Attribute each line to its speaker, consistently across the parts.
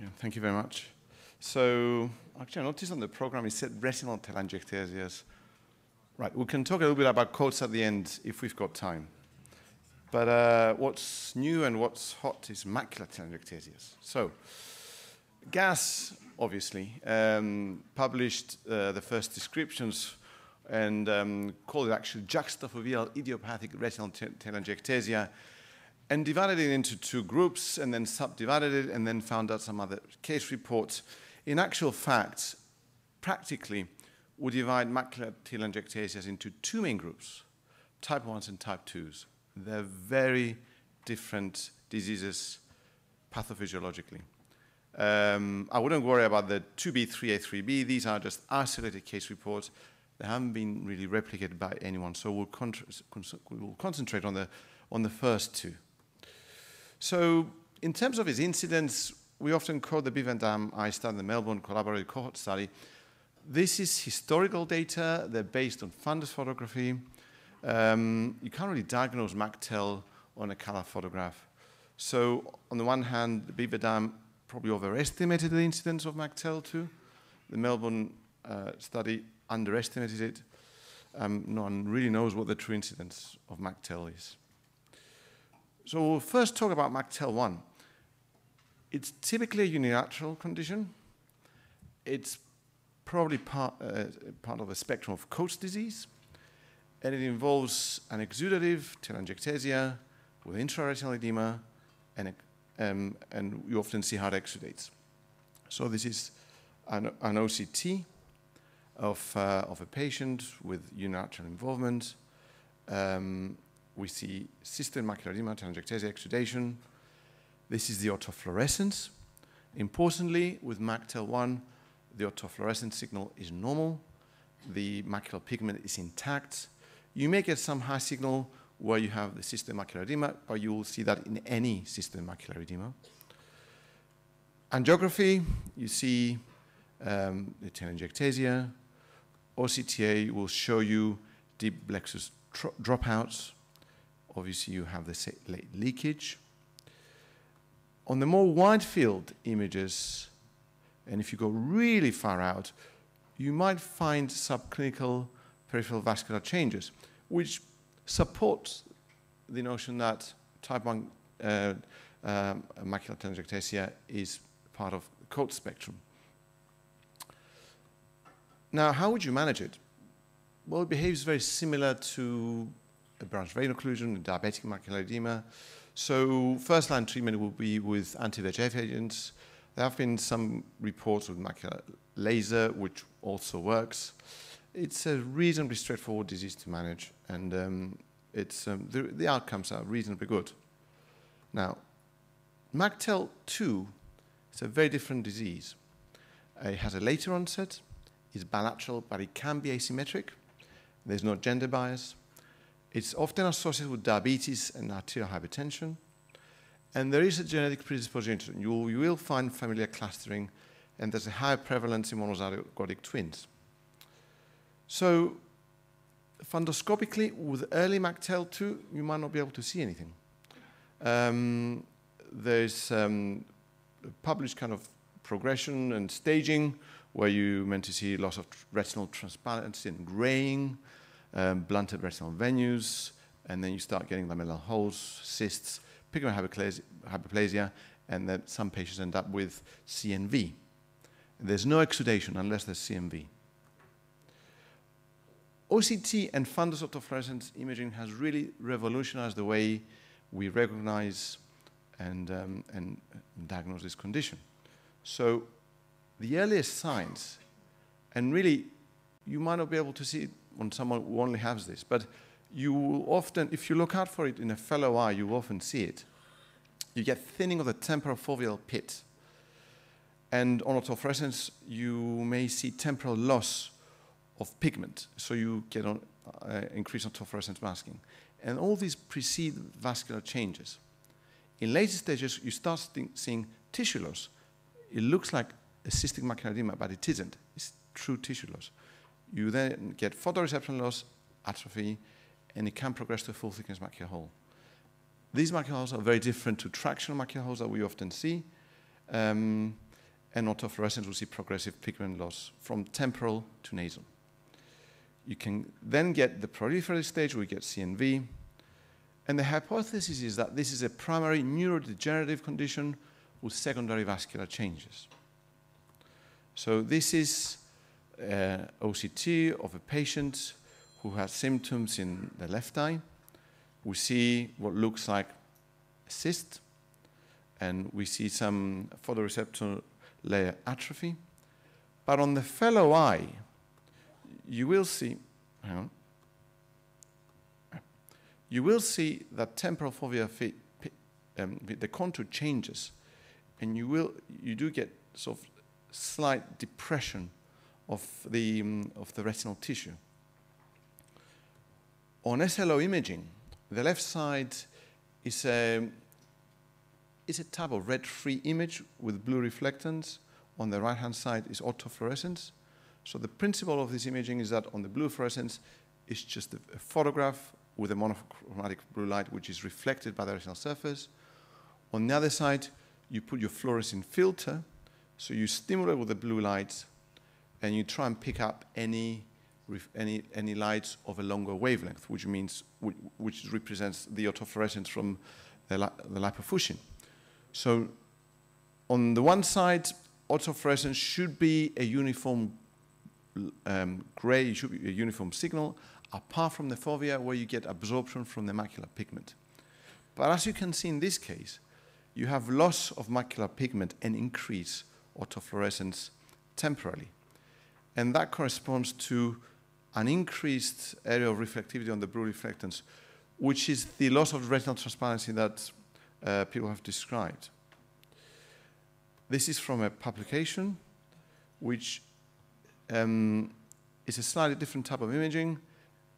Speaker 1: Yeah, thank you very much. So, actually, I noticed on the program it said retinal telangiectasias. Right, we can talk a little bit about quotes at the end if we've got time. But what's new and what's hot is macular telangiectasias. So, Gas, obviously, published the first descriptions and called it actually juxtafoveal idiopathic retinal telangiectasia, and divided it into two groups and then subdivided it and then found out some other case reports. In actual fact, practically, we divide macular telangiectasias into two main groups, type 1s and type 2s. They're very different diseases pathophysiologically. I wouldn't worry about the 2B, 3A, 3B. These are just isolated case reports. They haven't been really replicated by anyone, so we'll concentrate on the first two. So in terms of its incidence, we often quote the Biv and Dam eye study, the Melbourne collaborative cohort study. This is historical data. They're based on fundus photography. You can't really diagnose MACTEL on a color photograph. So on the one hand, the Biv and Dam probably overestimated the incidence of MACTEL2. The Melbourne study underestimated it. No one really knows what the true incidence of MACTEL is. So we'll first talk about MACTEL1. It's typically a unilateral condition. It's probably part of a spectrum of Coats disease, and it involves an exudative telangiectasia with intraretinal edema, and you often see how it exudates. So this is an OCT of a patient with unilateral involvement. We see cystoid macular edema, telangiectasia, exudation. This is the autofluorescence. Importantly, with MACTEL1, the autofluorescence signal is normal. The macular pigment is intact. You may get some high signal where you have the cystoid macular edema, but you will see that in any cystoid macular edema. Angiography, you see the telangiectasia. OCTA will show you deep plexus dropouts. Obviously, you have the late leakage. On the more wide field images, and if you go really far out, you might find subclinical peripheral vascular changes, which supports the notion that type 1 macular telangiectasia is part of the Coats spectrum. Now, how would you manage it? Well, it behaves very similar to a branch vein occlusion, a diabetic macular edema. So first-line treatment will be with anti-VEGF agents. There have been some reports with macular laser, which also works. It's a reasonably straightforward disease to manage, and the outcomes are reasonably good. Now, MACTEL2 is a very different disease. It has a later onset, it's bilateral, but it can be asymmetric. There's no gender bias. It's often associated with diabetes and arterial hypertension, and there is a genetic predisposition. You will find familial clustering, and there's a higher prevalence in monozygotic twins. So, fundoscopically, with early MACTEL2, you might not be able to see anything. There's published kind of progression and staging where you meant to see loss of retinal transparency and graying, blunted retinal venues, and then you start getting lamellar holes, cysts, pigment hyperplasia, and then some patients end up with CNV. There's no exudation unless there's CNV. OCT and fundus autofluorescence imaging has really revolutionized the way we recognize and diagnose this condition. So the earliest signs, and really you might not be able to see it on someone who only has this, but you will often, if you look out for it in a fellow eye, you will often see it. You get thinning of the temporal foveal pit. And on autofluorescence, you may see temporal loss of pigment, so you get increased autofluorescence masking. And all these precede vascular changes. In later stages, you start seeing tissue loss. It looks like a cystic macular edema, but it isn't. It's true tissue loss. You then get photoreception loss, atrophy, and it can progress to a full-thickness macular hole. These macular holes are very different to tractional macular holes that we often see. and autofluorescence, we see progressive pigment loss from temporal to nasal. You can then get the proliferative stage, we get CNV, and the hypothesis is that this is a primary neurodegenerative condition with secondary vascular changes. So this is OCT of a patient who has symptoms in the left eye. We see what looks like a cyst, and we see some photoreceptor layer atrophy. But on the fellow eye, you will see, you will see that temporal fovea, the contour changes, and you do get sort of slight depression of the retinal tissue. On SLO imaging, the left side is a type of red-free image with blue reflectance. On the right-hand side is autofluorescence. So the principle of this imaging is that on the blue fluorescence, it's just a photograph with a monochromatic blue light which is reflected by the retinal surface. On the other side, you put your fluorescent filter, so you stimulate with the blue light, and you try and pick up any lights of a longer wavelength, which represents the autofluorescence from the lipofuscin. So on the one side, autofluorescence should be a uniform gray, it should be a uniform signal, apart from the fovea where you get absorption from the macular pigment. But as you can see in this case, you have loss of macular pigment and increase autofluorescence temporarily. And that corresponds to an increased area of reflectivity on the blue reflectance, which is the loss of retinal transparency that people have described. This is from a publication which is a slightly different type of imaging,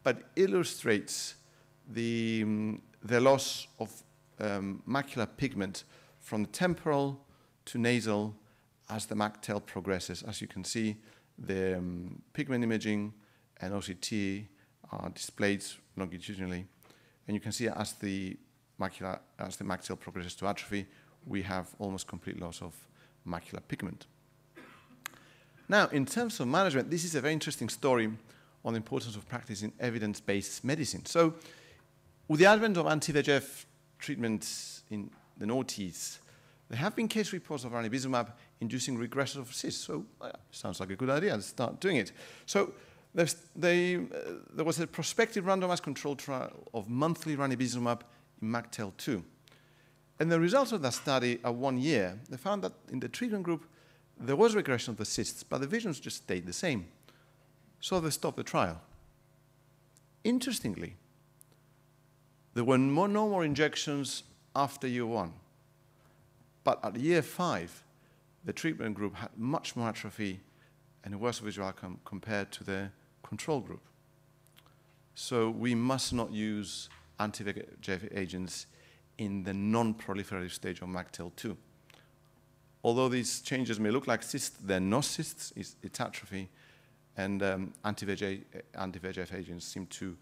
Speaker 1: but illustrates the loss of macular pigment from temporal to nasal as the MAC-TEL progresses. As you can see, the pigment imaging and OCT are displayed longitudinally. And you can see as the MAC-TEL progresses to atrophy, we have almost complete loss of macular pigment. Now, in terms of management, this is a very interesting story on the importance of practicing evidence-based medicine. So, with the advent of anti-VEGF treatments in the noughties, there have been case reports of ranibizumab inducing regression of cysts. So, sounds like a good idea. Let's start doing it. So, there was a prospective randomized controlled trial of monthly ranibizumab in MAC-TEL2. And the results of that study at 1 year, they found that in the treatment group, there was regression of the cysts, but the visions just stayed the same. So they stopped the trial. Interestingly, there were no more injections after year 1. But at year 5, the treatment group had much more atrophy and a worse visual outcome compared to the control group. So we must not use anti-VEGF agents in the non-proliferative stage of MAC-TEL2. Although these changes may look like cysts, they're not cysts, it's atrophy, and anti-VEGF agents seem to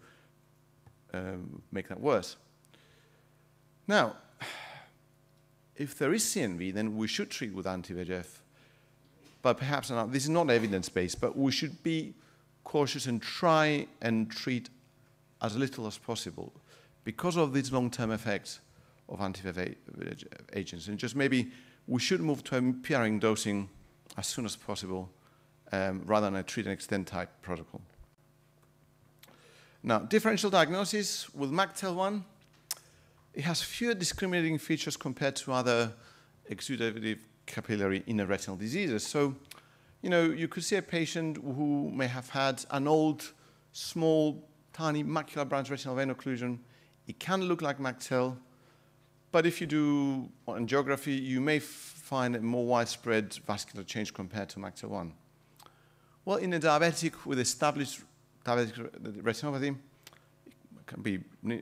Speaker 1: make that worse. Now, if there is CNV, then we should treat with anti-VEGF, but perhaps not. This is not evidence-based, but we should be cautious and try and treat as little as possible because of these long-term effects of anti-VEGF agents. And just maybe we should move to a PRing dosing as soon as possible rather than a treat and extend type protocol. Now, differential diagnosis with MAC-TEL1, it has fewer discriminating features compared to other exudative capillary inner retinal diseases. So, you know, you could see a patient who may have had an old, small, tiny macular branch retinal vein occlusion. It can look like MAC-TEL, but if you do angiography, you may find a more widespread vascular change compared to MAC-TEL1. Well, in a diabetic with established diabetic retinopathy, it can be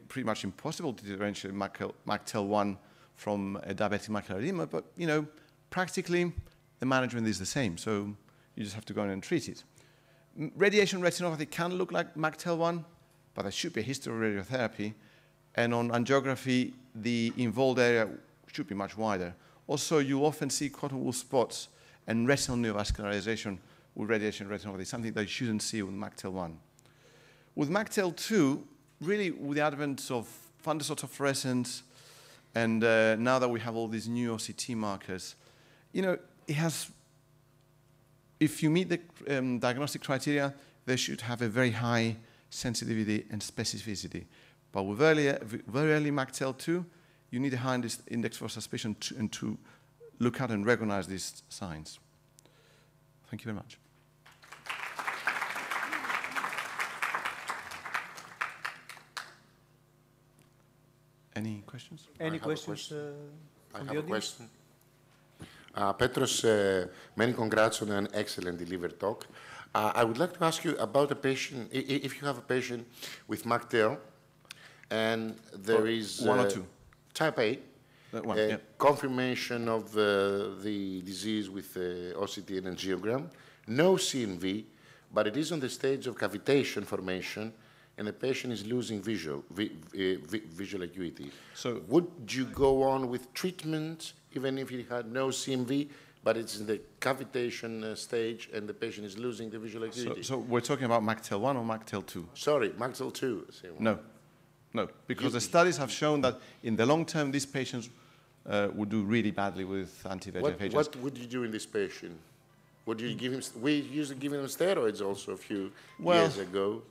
Speaker 1: pretty much impossible to differentiate MAC-TEL1 from a diabetic macular edema, but, you know, practically, the management is the same, so you just have to go in and treat it. Radiation retinopathy can look like MAC-TEL1, but there should be a history of radiotherapy, and on angiography, the involved area should be much wider. Also, you often see cotton wool spots, and retinal neovascularization with radiation retinopathy, something that you shouldn't see with MACTEL-1. With MACTEL-2, really with the advent of fundus autofluorescence, and now that we have all these new OCT markers, you know, it has, if you meet the diagnostic criteria, they should have a very high sensitivity and specificity. But with very early MACTEL-2, you need a high index for suspicion to look at and recognize these signs. Thank you very much. Any questions?
Speaker 2: Any questions?
Speaker 3: I have a question. Petros, many congrats on an excellent delivered talk. I would like to ask you about a patient, if you have a patient with MACTEL, and there is
Speaker 1: one or two.
Speaker 3: Type A,
Speaker 1: Yeah.
Speaker 3: confirmation of the disease with OCT and angiogram, no CNV, but it is on the stage of cavitation formation, and the patient is losing visual acuity. So would you go on with treatment even if he had no CNV, but it's in the cavitation stage and the patient is losing the visual acuity?
Speaker 1: So we're talking about MACTEL-1 or MACTEL-2?
Speaker 3: Sorry, MACTEL-2.
Speaker 1: No. No, because the studies have shown that in the long term, these patients would do really badly with anti-VEGF agents.
Speaker 3: What would you do in this patient? Would you give him, we usually give him steroids also a few years ago.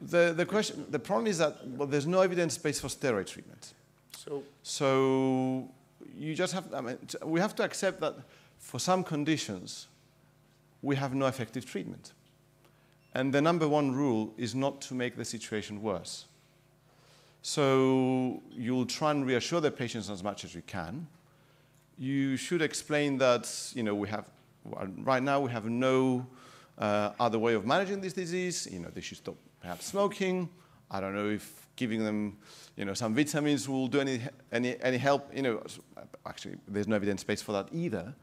Speaker 1: The problem is that there's no evidence base for steroid treatment. So you just have, I mean, we have to accept that for some conditions, we have no effective treatment. And the number one rule is not to make the situation worse. So you'll try and reassure the patients as much as you can. You should explain that, you know, right now we have no other way of managing this disease. You know, they should stop perhaps smoking. I don't know if giving them, you know, some vitamins will do any help. You know, actually, there's no evidence base for that either.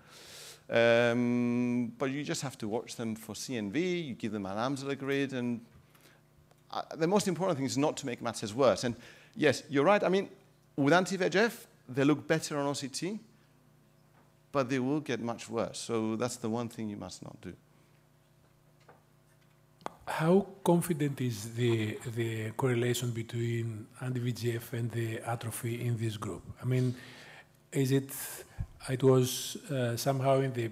Speaker 1: But you just have to watch them for CNV. You give them an amyloid, and the most important thing is not to make matters worse. And yes, you're right. I mean, with anti-VEGF, they look better on OCT, but they will get much worse. So that's the one thing you must not do.
Speaker 4: How confident is the correlation between anti-VEGF and the atrophy in this group? I mean, it was somehow in the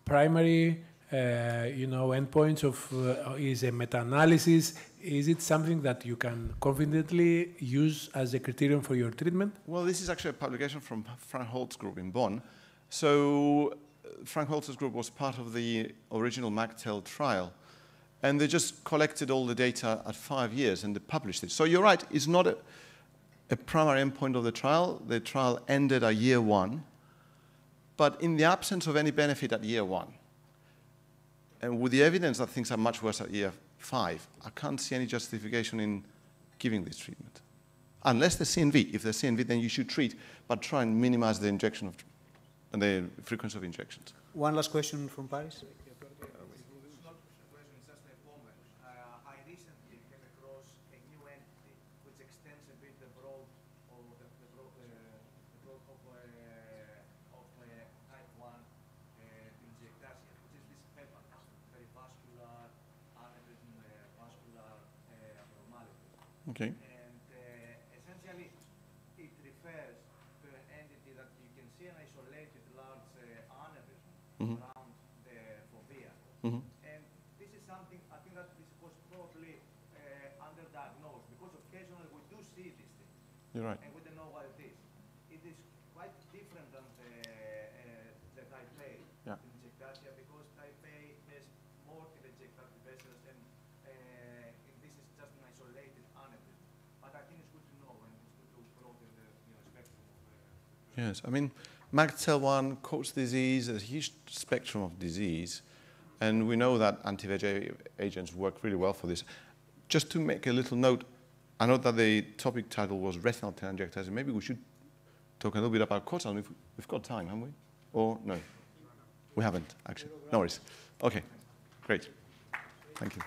Speaker 4: primary, endpoints of, is a meta-analysis? Is it something that you can confidently use as a criterion for your treatment?
Speaker 1: Well, this is actually a publication from Frank Holtz's group in Bonn. So Frank Holtz's group was part of the original MACTEL trial. And they just collected all the data at 5 years and they published it. So you're right, it's not a primary endpoint of the trial. The trial ended at year 1. But in the absence of any benefit at year 1, and with the evidence that things are much worse at year 5, I can't see any justification in giving this treatment. Unless there's CNV. If there's CNV, then you should treat, but try and minimize the injection and the frequency of injections.
Speaker 2: One last question from Paris.
Speaker 1: Okay.
Speaker 5: And essentially, it refers to an entity that you can see an isolated large aneurysm around the fovea. And this is something, I think that this was probably underdiagnosed because occasionally we do see these things.
Speaker 1: You're right.
Speaker 5: And we don't know what it is. It is quite different than the type A telangiectasia because type A has more telangiectatic vessels and this is just an isolated aneurysm. But I think it's good to know and it's good to broaden the spectrum of
Speaker 1: Yes, I mean, MACTEL-1, Coats disease, there's a huge spectrum of disease, and we know that anti-VEGF agents work really well for this. Just to make a little note, I know that the topic title was retinal telangiectasias. Maybe we should talk a little bit about Coats. We've got time, haven't we? Or no? We haven't, actually. No worries. Okay, great. Thank you.